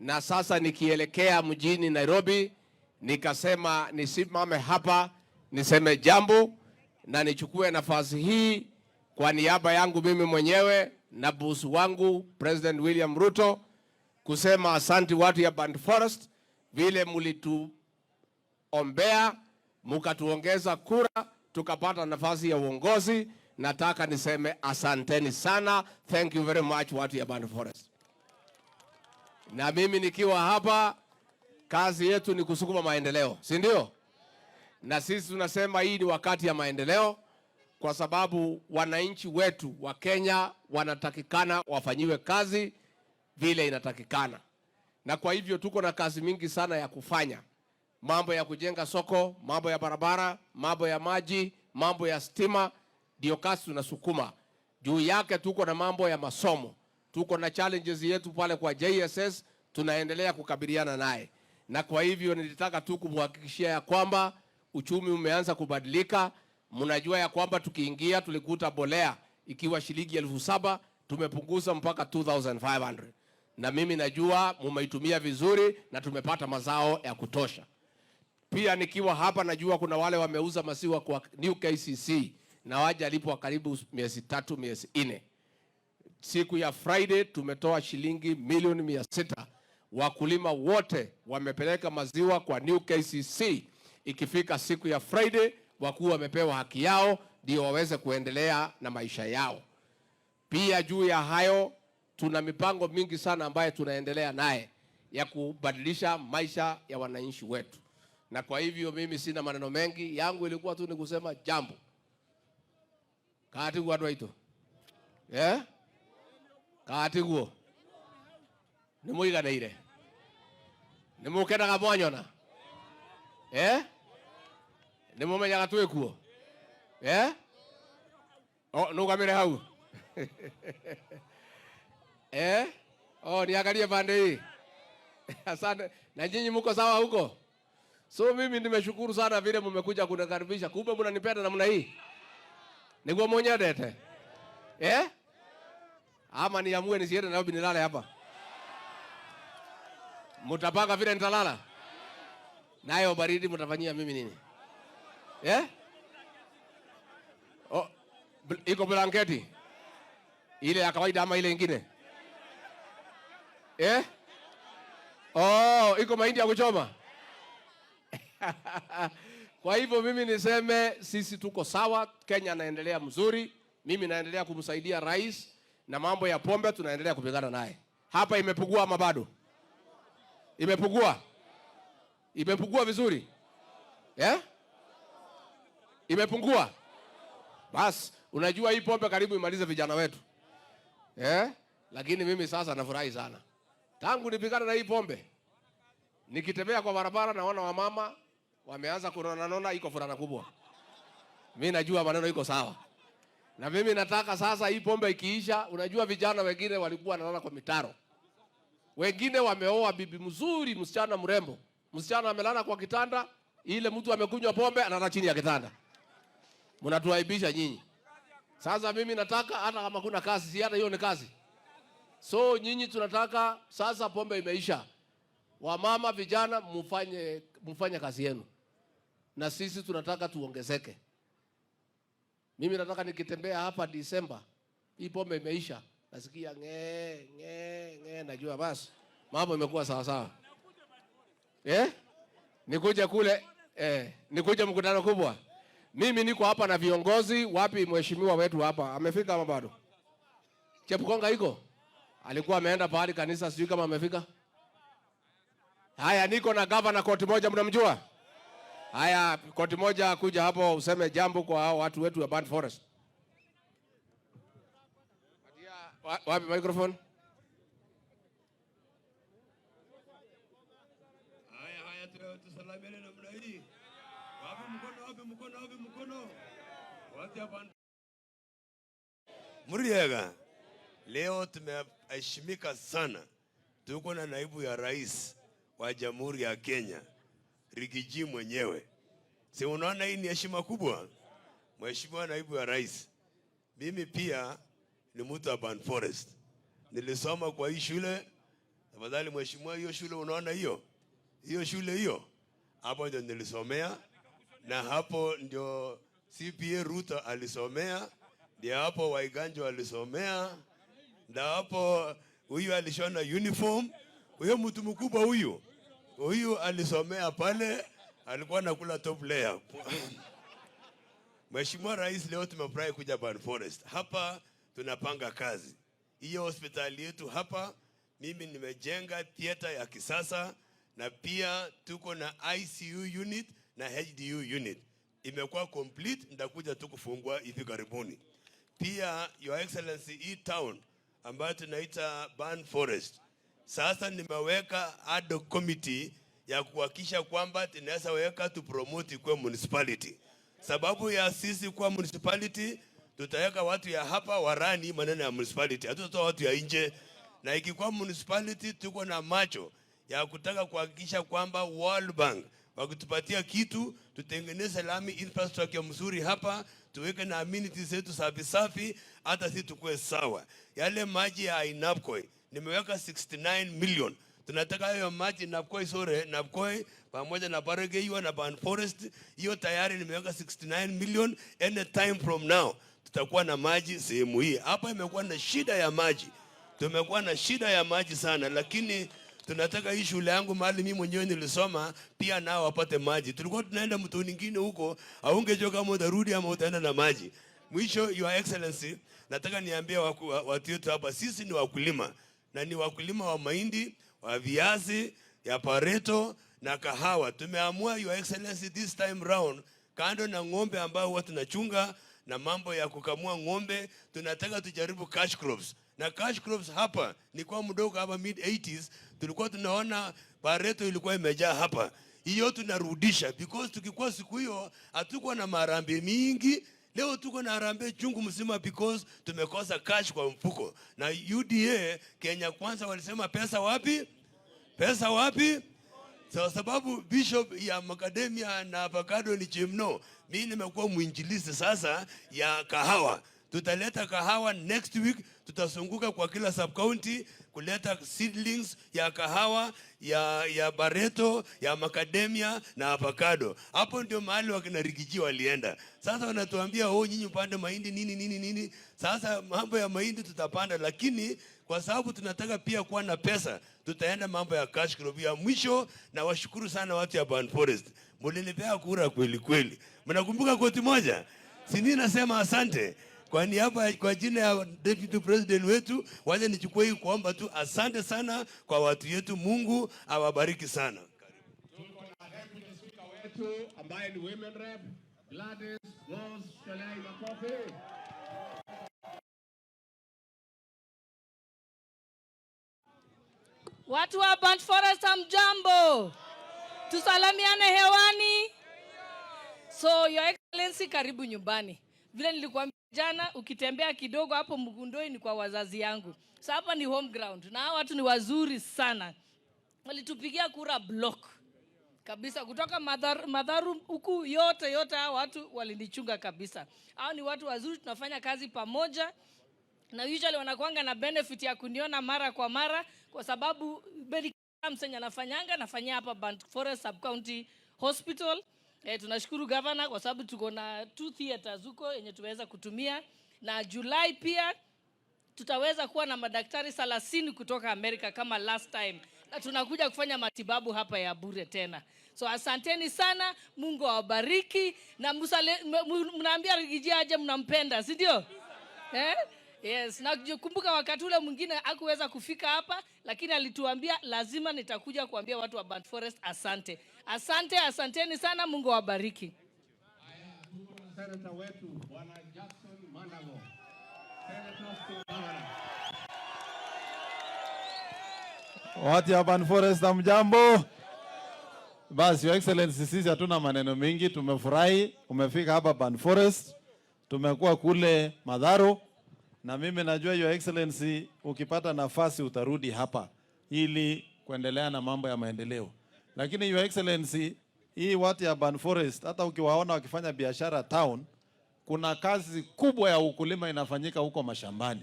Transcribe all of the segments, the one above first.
na sasa nikielekea mjini Nairobi, nikasema nisimame hapa niseme jambo na nichukue nafasi hii kwa niaba yangu mimi mwenyewe na bosi wangu President William Ruto kusema asante watu ya Band Forest vile mlituombea mkatuongeza kura tukapata nafasi ya uongozi. Nataka niseme asanteni sana, thank you very much watu ya Band Forest. Na mimi nikiwa hapa, kazi yetu ni kusukuma maendeleo, si ndio? Na sisi tunasema hii ni wakati ya maendeleo kwa sababu wananchi wetu wa Kenya wanatakikana wafanyiwe kazi vile inatakikana. Na kwa hivyo tuko na kazi mingi sana ya kufanya. Mambo ya kujenga soko, mambo ya barabara, mambo ya maji, mambo ya stima, ndio kazi tunasukuma. Juu yake tuko na mambo ya masomo. Tuko na challenges yetu pale kwa JSS, tunaendelea kukabiliana naye. Na kwa hivyo nilitaka tu kumhakikishia ya kwamba uchumi umeanza kubadilika. Mnajua ya kwamba tukiingia tulikuta bolea ikiwa shilingi 7,000, tumepunguza mpaka 2,500. Na mimi najua mumeitumia vizuri na tumepata mazao ya kutosha. Pia nikiwa hapa najua kuna wale wameuza maziwa kwa New KCC na waje alipo karibu miezi 3 miezi 4. Siku ya Friday tumetoa shilingi milioni 600. Wakulima wote wamepeleka maziwa kwa New KCC. Ikifika siku ya Friday wakuu wamepewa haki yao ndio waweze kuendelea na maisha yao. Pia juu ya hayo tuna mipango mingi sana ambayo tunaendelea naye ya kubadilisha maisha ya wananchi wetu. Na kwa hivyo mimi sina maneno mengi, yangu ilikuwa tu ni kusema jambo. Kaati kwa ito. Kaati kwa. Nimuiga na ile. Nimukenda kamwanyona. Nimumenya gatwe kuo. Nukamire hau. Niangalie pande hii. Asante. Na nyinyi mko sawa huko? So mimi nimeshukuru sana vile mmekuja kunikaribisha. Kumbe mnanipenda namna hii. Niguo monyedete. Ama niamue nisiende Nairobi nilale hapa. Mtapanga vile nitalala. Nayo baridi mtafanyia mimi nini? Iko blanketi. Ile ya kawaida ama ile nyingine? Iko mahindi ya kuchoma. Kwa hivyo mimi niseme sisi tuko sawa, Kenya naendelea mzuri, mimi naendelea kumsaidia rais na mambo ya pombe tunaendelea kupigana naye. Hapa imepungua ama bado? Imepungua? Imepungua vizuri? Imepungua? Bas, unajua hii pombe karibu imalize vijana wetu. Lakini mimi sasa nafurahi sana. Tangu nipigana na hii pombe, nikitembea kwa barabara naona wamama wameanza kunona iko furana kubwa. Mimi najua maneno iko sawa. Na mimi nataka sasa hii pombe ikiisha, unajua vijana wengine walikuwa wanalala kwa mitaro. Wengine wameoa bibi mzuri, msichana mrembo. Msichana amelala kwa kitanda, ile mtu amekunywa pombe analala chini ya kitanda. Mnatuaibisha nyinyi. Sasa mimi nataka hata kama kuna kazi, si hata hiyo ni kazi. So nyinyi tunataka sasa pombe imeisha. Wamama vijana mfanye kazi yenu. Na sisi tunataka tuongezeke. Mimi nataka nikitembea hapa Disemba, hii pombe imeisha, nasikia najua basi mambo imekuwa sawa sawa. Nikuje kule nikuje mkutano kubwa. Mimi niko hapa na viongozi. Wapi mheshimiwa wetu hapa? Amefika ama bado? Chepkonga iko? Alikuwa ameenda pahali kanisa, sijui kama amefika. Haya, niko na gavana koti moja, mnamjua? Haya, koti moja kuja hapo useme jambo kwa hao watu wetu wa Band Forest. Wapi microphone? Haya tusalamiane namna hii. Wapi mkono? Watu ya Band. Muriega. Leo tumeheshimika sana. Tuko na naibu ya rais wa Jamhuri ya Kenya, Rigiji mwenyewe. Si unaona hii ni heshima kubwa? Mheshimiwa naibu ya rais, mimi pia ni mtu wa Band Forest. Nilisoma kwa hii shule Tafadhali mheshimiwa, hiyo shule unaona hiyo? Hiyo shule hiyo, hapo ndio nilisomea, na hapo ndio CPA Ruto alisomea, ndio hapo Waiganjo alisomea, ndio hapo huyu alishona uniform, huyo mtu mkubwa huyu alisomea pale, alikuwa anakula top layer. Mheshimiwa Rais, leo tumefurahi kuja Ban Forest. Hapa tunapanga kazi. Hiyo hospitali yetu hapa, mimi nimejenga theater ya kisasa, na pia tuko na ICU unit na HDU unit. Imekuwa complete, nitakuja tu kufungua hivi karibuni. Pia Your Excellency, hii town ambayo tunaita Ban Forest, sasa nimeweka ad hoc committee ya kuhakikisha kwamba tunaweza weka tu promote kwa municipality. Sababu ya sisi kwa municipality, tutaweka watu ya hapa warani maneno ya municipality, hatutatoa watu ya nje. Na ikikuwa municipality, tuko na macho ya kutaka kuhakikisha kwamba World Bank wakitupatia kitu, tutengeneze lami infrastructure mzuri hapa, tuweke na amenities zetu safi, hata sisi tukue sawa. Yale maji ya Inapkoi nimeweka 69 million. Tunataka hayo maji Napkoi pamoja na Baregeiwa na Ban Forest, hiyo tayari nimeweka 69 million. Any time from now tutakuwa na maji sehemu hii. Hapa imekuwa na shida ya maji. Tumekuwa na shida ya maji sana, lakini tunataka hii shule yangu mahali mimi mwenyewe nilisoma pia nao wapate maji. Tulikuwa tunaenda mtu mwingine huko, haungejua kama utarudi ama utaenda na maji. Mwisho, Your Excellency, nataka niambie watu wetu hapa, sisi ni wakulima, na ni wakulima wa mahindi, wa viazi, ya pareto na kahawa. Tumeamua, Your Excellency, this time round, kando na ng'ombe ambao huwa tunachunga na mambo ya kukamua ng'ombe, tunataka tujaribu cash crops. Na cash crops hapa ni kwa mdogo, hapa mid 80s tulikuwa tunaona pareto ilikuwa imejaa hapa. Hiyo tunarudisha, because tukikuwa siku hiyo hatukuwa na marambe mingi. Leo tuko na harambee chungu mzima because tumekosa cash kwa mfuko. Na UDA Kenya Kwanza walisema pesa wapi? Pesa wapi? Sababu bishop ya Macadamia na avocado ni Chemno. Mimi nimekuwa mwinjilisti sasa ya kahawa. Tutaleta kahawa next week, tutasunguka kwa kila sub county kuleta seedlings ya kahawa, ya bareto, ya macadamia na avocado. Hapo ndio mahali wakina Rigiji walienda. Sasa wanatuambia nyinyi upande mahindi nini. Sasa mambo ya mahindi tutapanda, lakini kwa sababu tunataka pia kuwa na pesa, tutaenda mambo ya cash crop ya mwisho. Na washukuru sana watu ya Ban Forest. Mlinipea kura kweli. Mnakumbuka koti moja? Sini nasema asante. Kwa niaba, kwa jina ya Deputy President wetu, waje nichukue hii kuomba tu asante sana kwa watu yetu. Mungu awabariki sana. Tuko na Deputy Speaker wetu ambaye ni Women Rep Gladys Rose Shalai Makofi. Watu wa Ban Forest, hamjambo? Tusalamiane hewani. So Your Excellency, karibu nyumbani. Vile nilikuambia jana, ukitembea kidogo hapo Mgundoi ni kwa wazazi yangu. So hapa ni home ground. Na hawa watu ni wazuri sana. Walitupigia kura block kabisa kutoka Madharu huku yote hawa watu walinichunga kabisa. Hao ni watu wazuri, tunafanya kazi pamoja. Na usually wanakuanga na benefit ya kuniona mara kwa mara, kwa sababu Msenya nafanyia hapa Ban Forest Sub County Hospital. Tunashukuru governor kwa sababu tuko na 2 theaters huko yenye tuweza kutumia, na July pia tutaweza kuwa na madaktari 30 kutoka Amerika kama last time, na tunakuja kufanya matibabu hapa ya bure tena. So asanteni sana, Mungu awabariki, na mnaambia Rigiji aje mnampenda, si ndio? Yes, na kumbuka wakati ule mwingine hakuweza kufika hapa, lakini alituambia lazima nitakuja kuambia watu wa Ban Forest asante. Asanteni sana, Mungu awabariki. Senator wetu Bwana Jackson Manago. Watu ya Ban Forest, hamjambo? Basi Your Excellency, sisi hatuna maneno mengi, tumefurahi umefika hapa Ban Forest. Tumekuwa kule Madharo, na mimi najua Your Excellency ukipata nafasi utarudi hapa ili kuendelea na mambo ya maendeleo. Lakini Your Excellency, hii watu ya Ban Forest, hata ukiwaona wakifanya biashara town, kuna kazi kubwa ya ukulima inafanyika huko mashambani.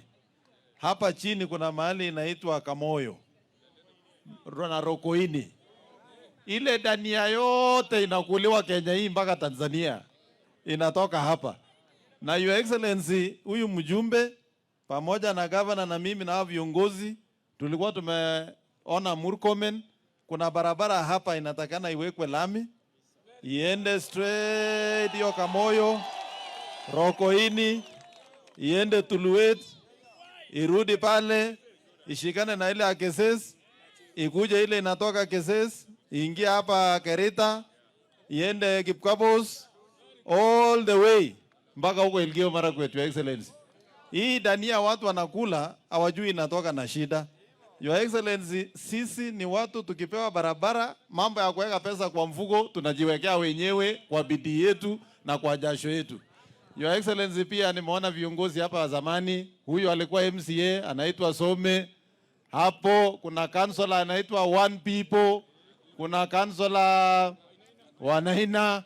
Hapa chini kuna mahali inaitwa Kamoyo. na Rokoini. Ile dania yote inakuliwa Kenya hii mpaka Tanzania inatoka hapa. Na Your Excellency, huyu mjumbe pamoja na governor na mimi na viongozi tulikuwa tumeona Murkomen, kuna barabara hapa inatakana iwekwe lami iende straight hiyo Kamoyo, Rokoini, iende Tuluet, irudi pale, ishikane na ile Keses, ikuje ile inatoka Keses, ingia hapa Kerita, iende Kipkabos, all the way mpaka huko Elgeyo Marakwet. Your Excellency, hii dania watu wanakula hawajui inatoka na shida. Your Excellency, sisi ni watu tukipewa barabara, mambo ya kuweka pesa kwa mfuko tunajiwekea wenyewe kwa bidii yetu na kwa jasho yetu. Your Excellency, pia nimeona viongozi hapa wa zamani, huyu alikuwa MCA anaitwa Some. Hapo kuna councilor anaitwa One People, kuna councilor Wanaina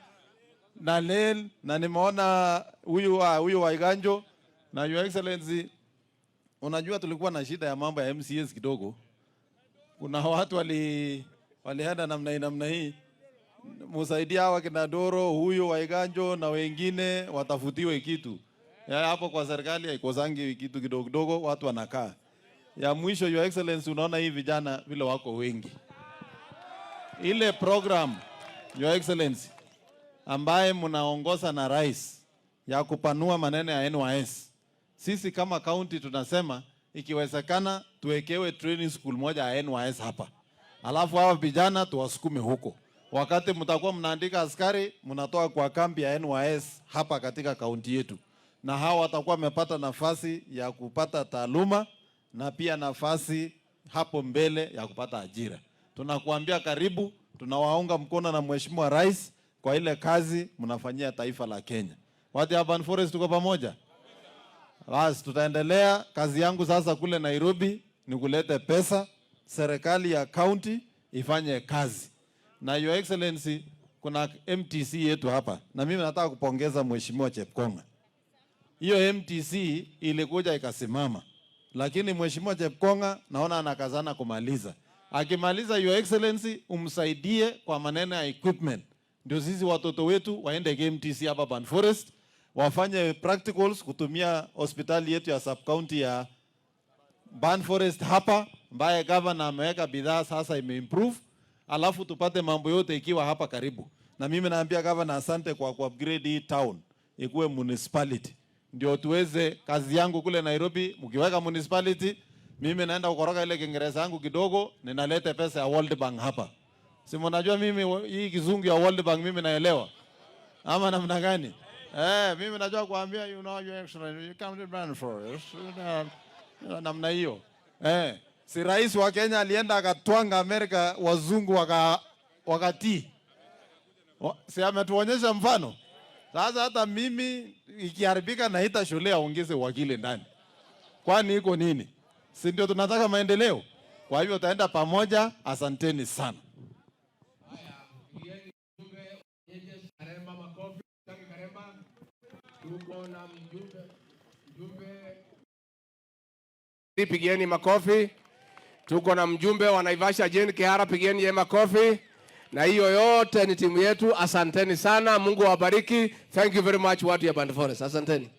na Lel, na nimeona huyu Waiganjo. Na Your Excellency, unajua tulikuwa na shida ya mambo ya MCAs kidogo. Kuna watu walienda namna hii. Musaidia hawa kina Doro, huyu Waiganjo na wengine watafutiwe kitu. Ya hapo kwa serikali haikosangi kitu kidogo kidogo, watu wanakaa. Ya mwisho, Your Excellency, unaona hii vijana vile wako wengi. Ile program, Your Excellency, ambaye mnaongoza na rais ya kupanua maneno ya NYS. Sisi kama county tunasema ikiwezekana tuwekewe training school moja ya NYS hapa. Alafu hawa vijana tuwasukume huko. Wakati mtakuwa mnaandika askari, mnatoa kwa kambi ya NYS hapa katika kaunti yetu. Na hawa watakuwa wamepata nafasi ya kupata taaluma na pia nafasi hapo mbele ya kupata ajira. Tunakuambia karibu, tunawaunga mkono na Mheshimiwa Rais kwa ile kazi mnafanyia taifa la Kenya. Watu ya Urban Forest tuko pamoja? Basi tutaendelea. Kazi yangu sasa kule Nairobi ni kulete pesa, serikali ya county ifanye kazi. Na Your Excellency, kuna MTC yetu hapa. Na mimi nataka kupongeza Mheshimiwa Chepkonga. Hiyo MTC ilikuja ikasimama. Lakini Mheshimiwa Chepkonga naona anakazana kumaliza. Akimaliza, Your Excellency, umsaidie kwa maneno ya equipment. Ndio sisi watoto wetu waende MTC hapa Urban Forest, wafanye practicals kutumia hospitali yetu ya sub-county ya Urban Forest hapa, ambaye governor ameweka bidhaa sasa imeimprove, alafu tupate mambo yote ikiwa hapa karibu. Na mimi naambia governor asante kwa upgrade hii town ikuwe municipality. Ndio tuweze kazi yangu kule Nairobi, mkiweka municipality, mimi naenda kukoroga ile Kiingereza yangu kidogo, ninaleta pesa ya World Bank hapa. Si mnajua mimi hii kizungu ya World Bank mimi naelewa. Ama namna gani? Mimi najua kuambia Your Excellency, you come to Urban Forest. Namna hiyo. Si rais wa Kenya alienda akatwanga Amerika, wazungu wakati. Si ametuonyesha mfano. Sasa hata mimi ikiharibika naita shule aongeze wakili ndani. Kwani iko nini? Si ndio tunataka maendeleo? Kwa hivyo taenda pamoja. Asanteni sana. Pigieni makofi. Tuko na mjumbe wa Naivasha Jane Kihara, pigieni yeye makofi. Na hiyo yote ni timu yetu. Asanteni sana. Mungu awabariki. Thank you very much watu ya Urban Forest. Asanteni.